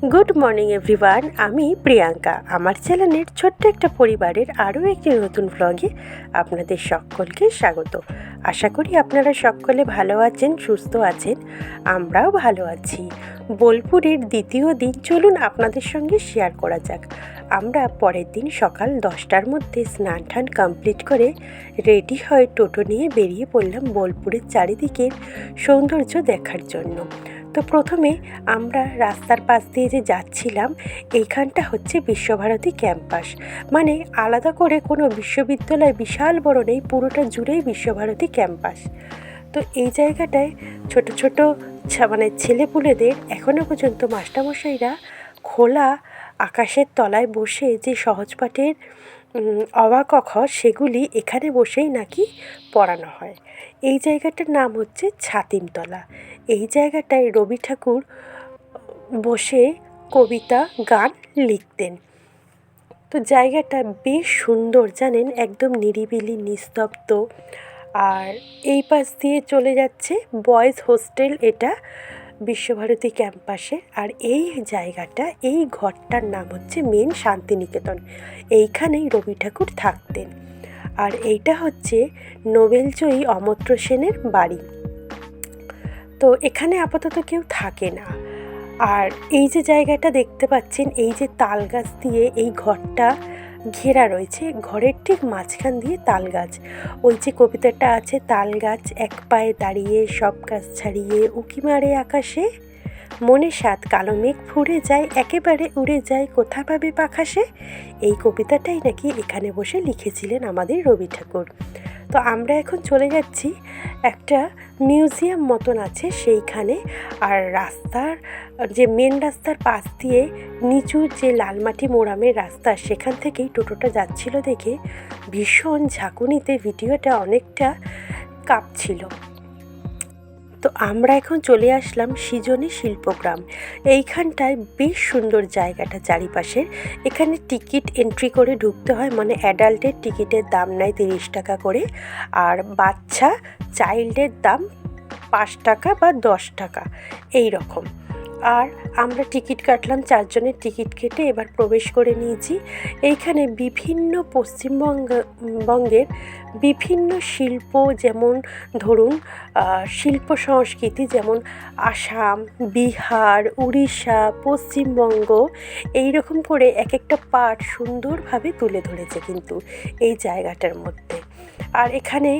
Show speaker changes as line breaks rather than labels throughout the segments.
Good morning everyone, আমি প্রিয়াঙ্কা। আমার চ্যানেলের ছোট্ট একটা পরিবারের আরও একটি নতুন ভ্লগে আপনাদের সকলকে স্বাগত। আশা করি আপনারা সকলে ভালো আছেন, সুস্থ আছেন। আমরাও ভালো আছি। বোলপুরের দ্বিতীয় দিন চলুন আপনাদের সঙ্গে শেয়ার করা যাক। আমরা পরের দিন সকাল 10টার মধ্যে স্নান টান কমপ্লিট করে রেডি হয়ে টোটো নিয়ে বেরিয়ে পড়লাম বোলপুরের চারিদিকের সৌন্দর্য দেখার জন্য। তো প্রথমে আমরা রাস্তার পাশ দিয়ে যে যাচ্ছিলাম, এইখানটা হচ্ছে বিশ্বভারতী ক্যাম্পাস। মানে আলাদা করে কোনো বিশ্ববিদ্যালয় বিশাল বড় নেই, পুরোটা জুড়েই বিশ্বভারতী ক্যাম্পাস। তো এই জায়গাটায় ছোট ছোট মানে ছেলেপুলেদের এখনও পর্যন্ত মাস্টারমশাইরা খোলা আকাশের তলায় বসে যে সহজপাঠের অ আ ক খ সেগুলি এখানে বসেই নাকি পড়ানো হয়। এই জায়গাটার নাম হচ্ছে ছাতিমতলা। এই জায়গাটায় রবি ঠাকুর বসে কবিতা গান লিখতেন। তো জায়গাটা বেশ সুন্দর জানেন, একদম নিরিবিলি নিস্তব্ধ। আর এই পাশ দিয়ে চলে যাচ্ছে বয়েজ হোস্টেল, এটা বিশ্বভারতী ক্যাম্পাসে। আর এই জায়গাটা, এই ঘরটার নাম হচ্ছে মেন শান্তিনিকেতন। এইখানেই রবি ঠাকুর থাকতেন। আর এইটা হচ্ছে নোবেলজয়ী অমর্ত্য সেনের বাড়ি। তো এখানে আপাতত কেউ থাকে না। আর এই যে জায়গাটা দেখতে পাচ্ছেন, এই যে তাল গাছ দিয়ে এই ঘরটা ঘেরা রয়েছে, ঘরের ঠিক মাঝখান দিয়ে তাল গাছ। ওই যে কবিতাটা আছে, তাল গাছ এক পায়ে দাঁড়িয়ে সব গাছ ছাড়িয়ে উঁকি মারে আকাশে, মনে সাত কালো মেঘ ফুরে যায় একেবারে উড়ে যায় কোথা পাবে পাখাসে। এই কবিতাটাই নাকি এখানে বসে লিখেছিলেন আমাদের রবি ঠাকুর। তো আমরা এখন চলে যাচ্ছি, একটা মিউজিয়াম মতন আছে সেইখানে। আর রাস্তার যে মেন রাস্তার পাশ দিয়ে নিচু যে লালমাটি মোড়ামের রাস্তা, সেখান থেকেই টোটোটা যাচ্ছিল দেখে ভীষণ ঝাঁকুনিতে ভিডিওটা অনেকটা কাঁপছিল। তো আমরা এখন চলে আসলাম সৃজনী শিল্পগ্রাম। এইখানটায় বেশ সুন্দর জায়গাটা চারিপাশের। এখানে টিকিট এন্ট্রি করে ঢুকতে হয়, মানে অ্যাডাল্টের টিকিটের দাম নেয় 30 টাকা করে, আর বাচ্চা চাইল্ডের দাম 5 টাকা বা 10 টাকা এই রকম। আর আমরা টিকিট কাটলাম, 4 জনের টিকিট কেটে এবার প্রবেশ করে নিয়েছি। এইখানে বিভিন্ন পশ্চিমবঙ্গের বিভিন্ন শিল্প, যেমন ধরুন শিল্প সংস্কৃতি, যেমন আসাম, বিহার, উড়িষ্যা, পশ্চিমবঙ্গ, এই রকম করে এক একটা পার্ট সুন্দরভাবে তুলে ধরেছে কিন্তু এই জায়গাটার মধ্যে। আর এখানে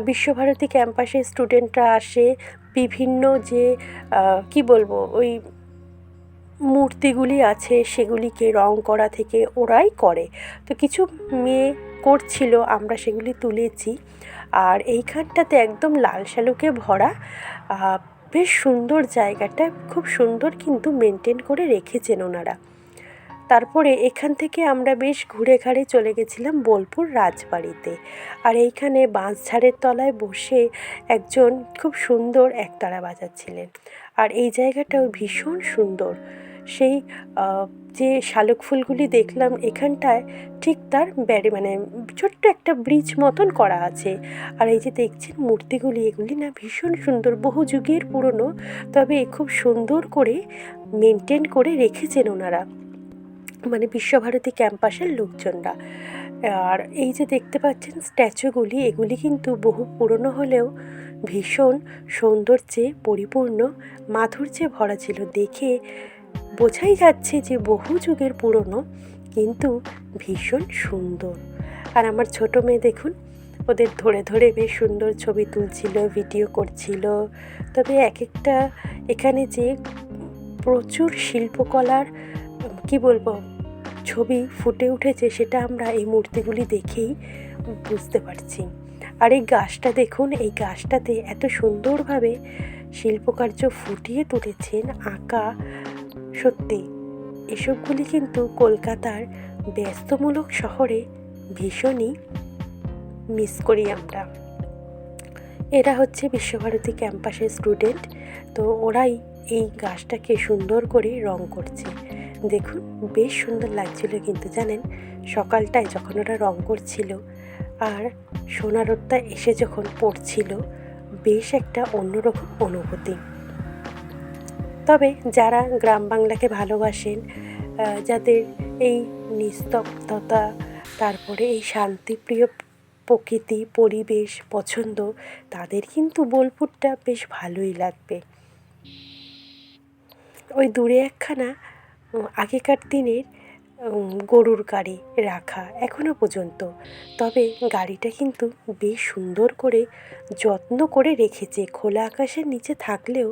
বিশ্বভারতী ক্যাম্পাসের স্টুডেন্টরা আসে, বিভিন্ন যে কি বলবো, ওই মূর্তিগুলি আছে সেগুলিকে রং করা থেকে ওরাই করে। তো কিছু মেয়ে করছিল, আমরা সেগুলি তুলেছি। আর এইখানটাতে একদম লাল শালুকে ভরা, বেশ সুন্দর জায়গাটা, খুব সুন্দর কিন্তু মেনটেন করে রেখেছেন ওনারা। তারপরে এখান থেকে আমরা বেশ ঘুরে ঘাড়ে চলে গেছিলাম বোলপুর রাজবাড়িতে। আর এইখানে বাঁশঝাড়ের তলায় বসে একজন খুব সুন্দর একতারা বাজাচ্ছিলেন। আর এই জায়গাটাও ভীষণ সুন্দর। সেই যে শালুক ফুলগুলি দেখলাম এখানটায়, ঠিক তার মানে ছোট্ট একটা ব্রিজ মতন করা আছে। আর এই যে দেখছেন মূর্তিগুলি, এগুলি না ভীষণ সুন্দর, বহু যুগের পুরনো, তবে খুব সুন্দর করে মেনটেন করে রেখেছেন ওনারা, মানে বিশ্বভারতী ক্যাম্পাসের লোকজনরা। আর এই যে দেখতে পাচ্ছেন স্ট্যাচুগুলি, এগুলি কিন্তু বহু পুরনো হলেও ভীষণ সৌন্দর্যে পরিপূর্ণ, মাধুর্যে ভরা ছিল। দেখে বোঝাই যাচ্ছে যে বহু যুগের পুরনো, কিন্তু ভীষণ সুন্দর। আর আমার ছোটো মেয়ে দেখুন, ওদের ধরে ধরে বেশ সুন্দর ছবি তুলছিল, ভিডিও করছিল। তবে এক একটা এখানে যে প্রচুর শিল্পকলার কি বলবো ছবি ফুটে উঠেছে, সেটা আমরা এই মূর্তিগুলি দেখেই বুঝতে পারছি। আর এই গাছটা দেখুন, এই গাছটাতে এত সুন্দরভাবে শিল্পকার্য ফুটিয়ে তুলেছেন, আঁকা। সত্যি এসবগুলি কিন্তু কলকাতার ব্যস্তমূলক শহরে ভীষণই মিস করি আমরা। এরা হচ্ছে বিশ্বভারতী ক্যাম্পাসের স্টুডেন্ট। তো ওরাই এই গাছটাকে সুন্দর করে রং করছে। দেখুন বেশ সুন্দর লাগছিল কিন্তু জানেন, সকালটায় যখন ওরা রং করছিল আর সোনার রোদটা এসে যখন পড়ছিল, বেশ একটা অন্যরকম অনুভূতি। তবে যারা গ্রাম বাংলাকে ভালোবাসেন, যাদের এই নিস্তব্ধতা, তারপরে এই শান্তিপ্রিয় প্রকৃতি পরিবেশ পছন্দ, তাদের কিন্তু বোলপুরটা বেশ ভালোই লাগবে। ওই দূরে একখানা আগেকার দিনের গরুর গাড়ি রাখা এখনও পর্যন্ত, তবে গাড়িটা কিন্তু বেশ সুন্দর করে যত্ন করে রেখেছে। খোলা আকাশের নিচে থাকলেও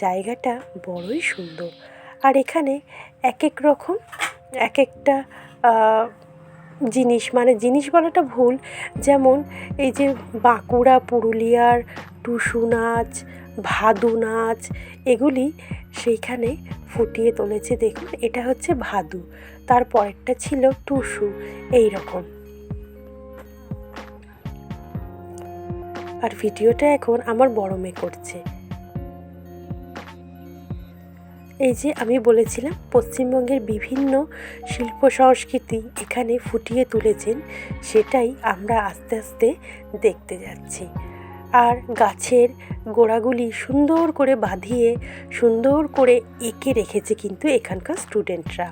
জায়গাটা বড়ই সুন্দর। আর এখানে এক এক রকম এক একটা জিনিস, মানে জিনিস বলাটা ভুল, যেমন এই যে বাঁকুড়া পুরুলিয়ার টুসু নাচ, ভাদু নাচ, এগুলি সেইখানে ফুটিয়ে তুলেছে। দেখুন, এটা হচ্ছে ভাদু, তার পরেরটা ছিল টুসু, এই রকম। আর ভিডিওটা এখন আমার বড় মেয়ে করছে। এই যে আমি বলেছিলাম পশ্চিমবঙ্গের বিভিন্ন শিল্প সংস্কৃতি এখানে ফুটিয়ে তুলেছেন, সেটাই আমরা আস্তে আস্তে দেখতে যাচ্ছি। আর গাছের গোড়াগুলি সুন্দর করে বাঁধিয়ে সুন্দর করে এঁকে রেখেছে কিন্তু এখানকার স্টুডেন্টরা।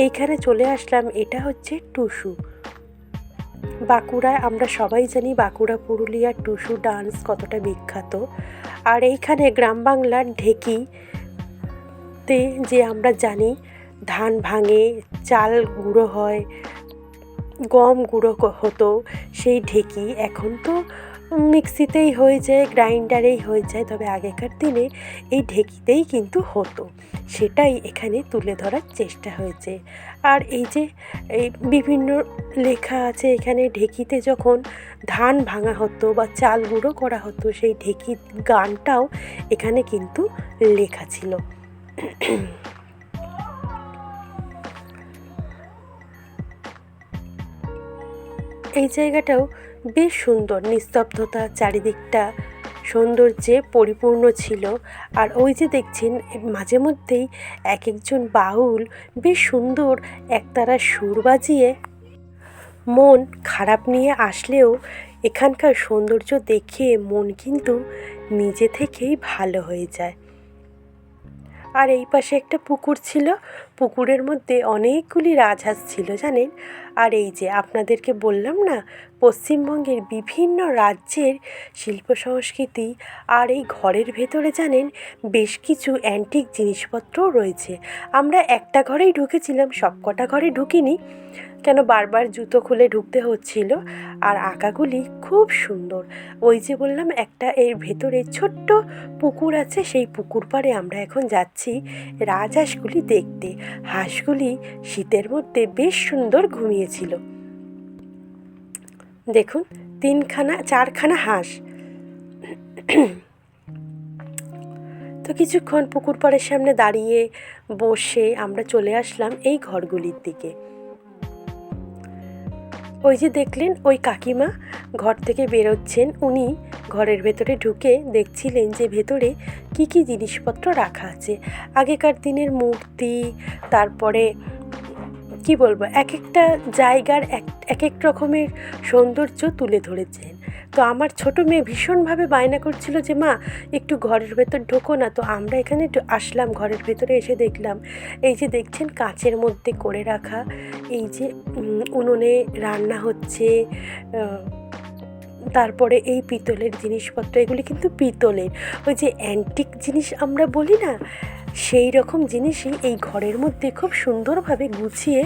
এইখানে চলে আসলাম, এটা হচ্ছে টুসু। বাঁকুড়ায় আমরা সবাই জানি বাঁকুড়া পুরুলিয়ার টুসু ডান্স কতটা বিখ্যাত। আর এইখানে গ্রাম বাংলার ঢেকিতে যে আমরা জানি ধান ভাঙে, চাল গুঁড়ো হয়, গম গুঁড়ো হতো, সেই ঢেকি এখন তো মিক্সিতেই হয়ে যায়, গ্রাইন্ডারেই হয়ে যায়, তবে আগেকার দিনে এই ঢেকিতেই কিন্তু হতো, সেটাই এখানে তুলে ধরার চেষ্টা হয়েছে। আর এই যে এই বিভিন্ন লেখা আছে এখানে, ঢেকিতে যখন ধান ভাঙা হতো বা চাল গুঁড়ো করা হতো, সেই ঢেকির গানটাও এখানে কিন্তু লেখা ছিল। এই জায়গাটাও বেশ সুন্দর, নিস্তব্ধতা, চারিদিকটা সৌন্দর্যে পরিপূর্ণ ছিল। আর ওই যে দেখছেন মাঝে মধ্যেই এক একজন বাউল বেশ সুন্দর একতারা সুর বাজিয়ে, মন খারাপ নিয়ে আসলেও এখানকার সৌন্দর্য দেখে মন কিন্তু নিজে থেকেই ভালো হয়ে যায়। আর এই পাশে একটা পুকুর ছিল, পুকুরের মধ্যে অনেকগুলি রাজহাঁস ছিল জানেন। আর এই যে আপনাদেরকে বললাম না, পশ্চিমবঙ্গের বিভিন্ন রাজ্যের শিল্প সংস্কৃতি, আর এই ঘরের ভেতরে জানেন বেশ কিছু অ্যান্টিক জিনিসপত্রও রয়েছে। আমরা একটা ঘরেই ঢুকেছিলাম, সবকটা ঘরে ঢুকিনি, কেন বারবার জুতো খুলে ঢুকতে হচ্ছিল। আর আঁকাগুলি খুব সুন্দর। ওই যে বললাম একটা এর ভেতরে ছোট্ট পুকুর আছে, সেই পুকুর পাড়ে আমরা এখন যাচ্ছি রাজহাঁসগুলি দেখতে। হাঁসগুলি শীতের মধ্যে বেশ সুন্দর ঘুমিয়েছিল। দেখুন, 4খানা হাঁস। তো কিছুক্ষণ পুকুর পাড়ের সামনে দাঁড়িয়ে বসে আমরা চলে আসলাম এই ঘরগুলির দিকে। ওই যে দেখলেন ওই কাকিমা ঘর থেকে বেরোচ্ছেন, উনি ঘরের ভেতরে ঢুকে দেখছিলেন যে ভেতরে কি কি জিনিসপত্র রাখা আছে। আগেকার দিনের মূর্তি, তারপরে কি বলবো, এক একটা জায়গার এক এক রকমের সৌন্দর্য তুলে ধরেছেন। তো আমার ছোটো মেয়ে ভীষণভাবে বায়না করছিল যে মা একটু ঘরের ভেতর ঢোকো না। তো আমরা এখানে আসলাম, ঘরের ভেতরে এসে দেখলাম এই যে দেখছেন কাঁচের মধ্যে করে রাখা, এই যে উনুনে রান্না হচ্ছে, তারপরে এই পিতলের জিনিসপত্র, এগুলি কিন্তু পিতলের, ওই যে অ্যান্টিক জিনিস আমরা বলি না, সেই রকম জিনিসই এই ঘরের মধ্যে খুব সুন্দরভাবে গুছিয়ে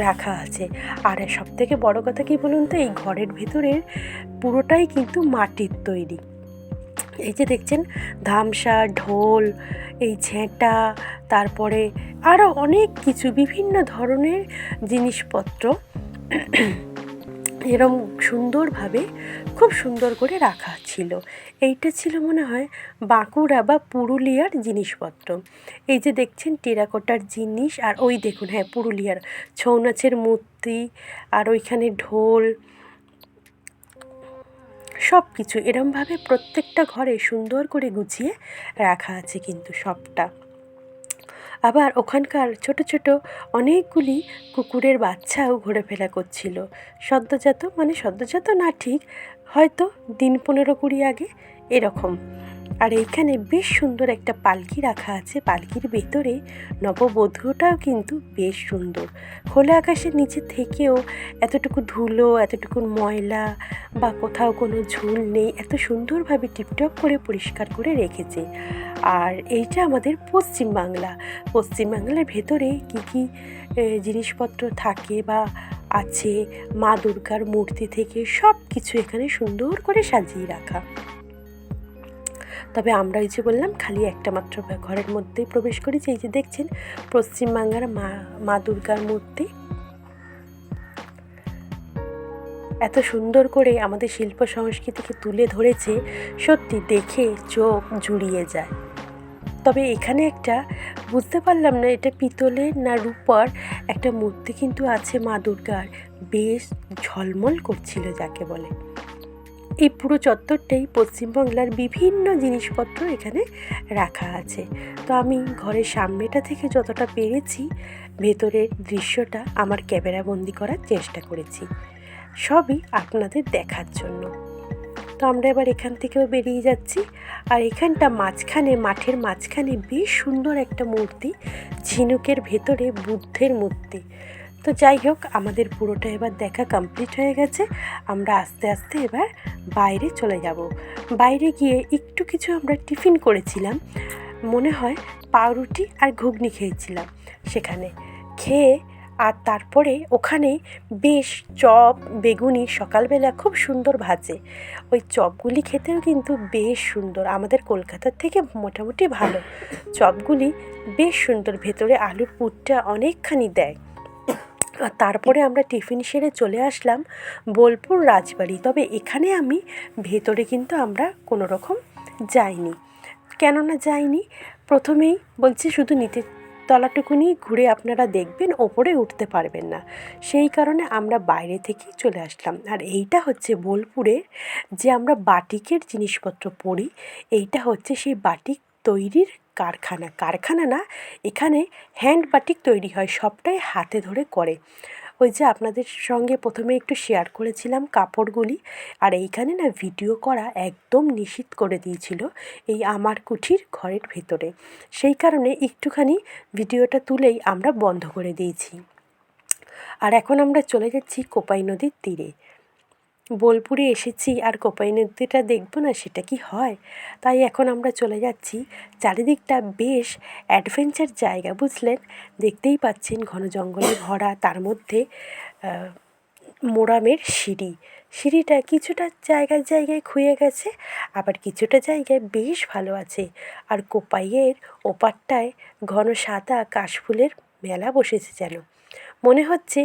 রাখা আছে। আর সবথেকে বড় কথা কী বলুন তো, এই ঘরের ভেতরের পুরোটাই কিন্তু মাটির তৈরি। এই যে দেখছেন ধামসা, ঢোল, এই ঝেঁটা, তারপরে আরও অনেক কিছু বিভিন্ন ধরনের জিনিসপত্র এরম সুন্দরভাবে খুব সুন্দর করে রাখা ছিল। এইটা ছিল মনে হয় বাঁকুড়া বা পুরুলিয়ার জিনিসপত্র। এই যে দেখছেন টেরাকোটার জিনিস, আর ওই দেখুন হ্যাঁ পুরুলিয়ার ছৌ নাচের মূর্তি, আর ওইখানে ঢোল, সব কিছু এরমভাবে প্রত্যেকটা ঘরে সুন্দর করে গুছিয়ে রাখা আছে কিন্তু সবটা। আবার ওখানকার ছোট ছোট অনেকগুলি কুকুরের বাচ্চাও ঘোরাফেরা করছিল, সদ্যোজাত, মানে সদ্যোজাত না ঠিক, হয়তো দিন 15-20 আগে এরকম। আর এইখানে বেশ সুন্দর একটা পালকি রাখা আছে। পালকির ভেতরে নববধূটাও কিন্তু বেশ সুন্দর। খোলা আকাশের নিচে থেকেও এতটুকু ধুলো, এতটুকু ময়লা বা কোথাও কোনো ঝুল নেই, এত সুন্দরভাবে টিপটপ করে পরিষ্কার করে রেখেছে। আর এইটা আমাদের পশ্চিমবাংলা। পশ্চিমবাংলার ভেতরে কী কী জিনিসপত্র থাকে বা আছে, মা দুর্গার মূর্তি থেকে সব কিছু এখানে সুন্দর করে সাজিয়ে রাখা। তবে আমরা এই যে বললাম খালি একটা মাত্র ঘরের মধ্যেই প্রবেশ করেছি। এই যে দেখছেন পশ্চিমবাংলার মা দুর্গার মূর্তি এত সুন্দর করে আমাদের শিল্প সংস্কৃতিকে তুলে ধরেছে, সত্যি দেখে চোখ জুড়িয়ে যায়। তবে এখানে একটা বুঝতে পারলাম না এটা পিতলের না রূপার একটা মূর্তি কিন্তু আছে মা দুর্গার, বেশ ঝলমল করছিল যাকে বলে। এই পুরো চত্বরটাই পশ্চিমবাংলার বিভিন্ন জিনিসপত্র এখানে রাখা আছে। তো আমি ঘরের সামনেটা থেকে যতটা পেরেছি ভেতরের দৃশ্যটা আমার ক্যামেরা বন্দি করার চেষ্টা করেছি, সবই আপনাদের দেখার জন্য। তো আমরা এবার এখান থেকেও বেরিয়ে যাচ্ছি। আর এখানটা মাঝখানে, মাঠের মাঝখানে বেশ সুন্দর একটা মূর্তি, ঝিনুকের ভেতরে বুদ্ধের মূর্তি। তো যাই হোক, আমাদের পুরোটা এবার দেখা কমপ্লিট হয়ে গেছে। আমরা আস্তে আস্তে এবার বাইরে চলে যাব। বাইরে গিয়ে একটু কিছু আমরা টিফিন করেছিলাম, মনে হয় পাউরুটি আর ঘুগনি খেয়েছিলাম সেখানে। খেয়ে আর তারপরে ওখানে বেশ চপ বেগুনি সকালবেলা খুব সুন্দর ভাজে। ওই চপগুলি খেতেও কিন্তু বেশ সুন্দর, আমাদের কলকাতার থেকে মোটামুটি ভালো। চপগুলি বেশ সুন্দর, ভেতরে আলুর পুরটা অনেকখানি দেয়। আর তারপরে আমরা টিফিন সেরে চলে আসলাম বোলপুর রাজবাড়ি। তবে এখানে আমি ভেতরে কিন্তু আমরা কোনো রকম যাইনি। কেননা যাইনি, প্রথমেই বলছি শুধু নিচের তলাটুকুনি ঘুরে আপনারা দেখবেন, ওপরে উঠতে পারবেন না, সেই কারণে আমরা বাইরে থেকেই চলে আসলাম। আর এইটা হচ্ছে বোলপুরের যে আমরা বাটিকের জিনিসপত্র পড়ি, এইটা হচ্ছে সেই বাটিক তৈরির কারখানা। কারখানা না, এখানে হ্যান্ড বাটিক তৈরি হয়, সবটাই হাতে ধরে করে। ওই যে আপনাদের সঙ্গে প্রথমে একটু শেয়ার করেছিলাম কাপড়গুলি, আর এইখানে না ভিডিও করা একদম নিষিদ্ধ করে দিয়েছিল এই আমার কুঠির ঘরের ভেতরে, সেই কারণে একটুখানি ভিডিওটা তুলেই আমরা বন্ধ করে দিয়েছি। আর এখন আমরা চলে যাচ্ছি কোপাই নদীর তীরে। বোলপুরে এসেছি আর কোপাই নদীটা দেখব না, সেটা কি হয়? তাই এখন আমরা চলে যাচ্ছি। চারিদিকটা বেশ অ্যাডভেঞ্চার জায়গা, বুঝলেন? দেখতেই পাচ্ছেন ঘন জঙ্গলে ভরা, তার মধ্যে মোরামের সিঁড়িটা কিছুটা জায়গায় জায়গায় ক্ষয়ে গেছে, আবার কিছুটা জায়গায় বেশ ভালো আছে। আর কোপাইয়ের ওপারটায় ঘন সাদা কাশফুলের মেলা বসেছে যেন। মনে হচ্ছে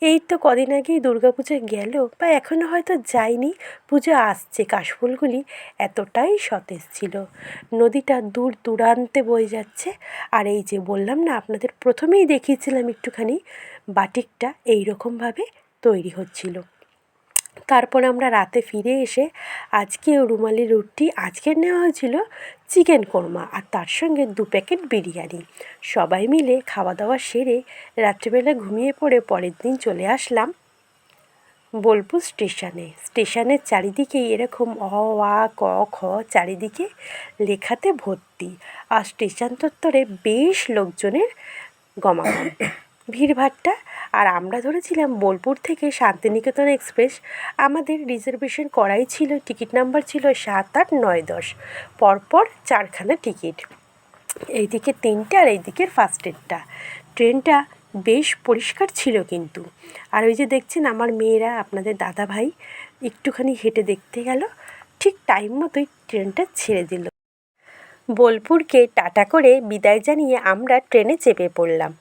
এই তো কদিন আগেই দুর্গাপুজো গেল, বা এখনও হয়তো যায়নি, পুজো আসছে। কাশফুলগুলি এতটাই সতেজ ছিল। নদীটা দূর দূরান্তে বয়ে যাচ্ছে। আর এই যে বললাম না আপনাদের, প্রথমেই দেখিয়েছিলাম একটুখানি বাটিকটা এই রকমভাবে তৈরি হচ্ছিল। তারপর আমরা রাতে ফিরে এসে আজকেও রুমালি রুটি, আজকের নেওয়া হয়েছিল চিকেন কোরমা, আর তার সঙ্গে 2 প্যাকেট বিরিয়ানি। সবাই মিলে খাওয়া দাওয়া সেরে রাত্রিবেলা ঘুমিয়ে পড়ে পরের দিন চলে আসলাম বোলপুর স্টেশনের চারিদিকেই এরকম অ আ ক খ চারিদিকে লেখাতে ভর্তি। আর স্টেশন চত্বরে বেশ লোকজনের গমাগম, ভিড়ভাট্টা। আর আমরা ধরেছিলাম বোলপুর থেকে শান্তিনিকেতন এক্সপ্রেস। আমাদের রিজার্ভেশন করাই ছিল, টিকিট নাম্বার ছিল 7, 8, 9, 10, পরপর 4খানা টিকিট, এইদিকে 3টে আর এইদিকের ফার্স্টেরটা। ট্রেনটা বেশ পরিষ্কার ছিল কিন্তু। আর ওই যে দেখছেন আমার মেয়েরা, আপনাদের দাদা ভাই একটুখানি হেঁটে দেখতে গেল, ঠিক টাইম মতোই ট্রেনটা ছেড়ে দিল। বোলপুরকে টাটা করে বিদায় জানিয়ে আমরা ট্রেনে চেপে পড়লাম।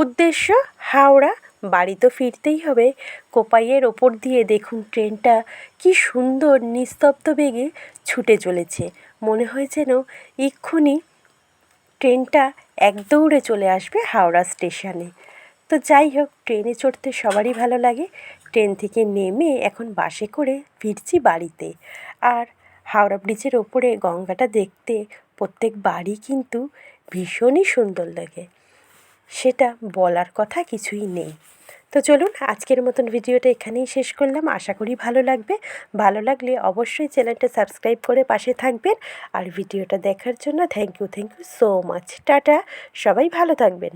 উদ্দেশ্য হাওড়া, বাড়ি তো ফিরতেই হবে। কোপাইয়ের ওপর দিয়ে দেখুন ট্রেনটা কি সুন্দর নিস্তব্ধ বেগে ছুটে চলেছে, মনে হয় যেন এক্ষুনি ট্রেনটা এক দৌড়ে চলে আসবে হাওড়া স্টেশনে। তো যাই হোক, ট্রেনে চড়তে সবারই ভালো লাগে। ট্রেন থেকে নেমে এখন বাসে করে ফিরছি বাড়িতে। আর হাওড়া ব্রিজের ওপরে গঙ্গাটা দেখতে প্রত্যেকবারই কিন্তু ভীষণই সুন্দর লাগে, সেটা বলার কথা কিছুই নেই। তো তো চলুন আজকের মতন ভিডিওটা এখানেই শেষ করলাম। আশা করি ভালো লাগবে। ভালো লাগলে অবশ্যই চ্যানেলটা সাবস্ক্রাইব করে পাশে থাকবেন। আর ভিডিওটা দেখার জন্য থ্যাংক ইউ সো মাচ। টাটা, সবাই ভালো থাকবেন।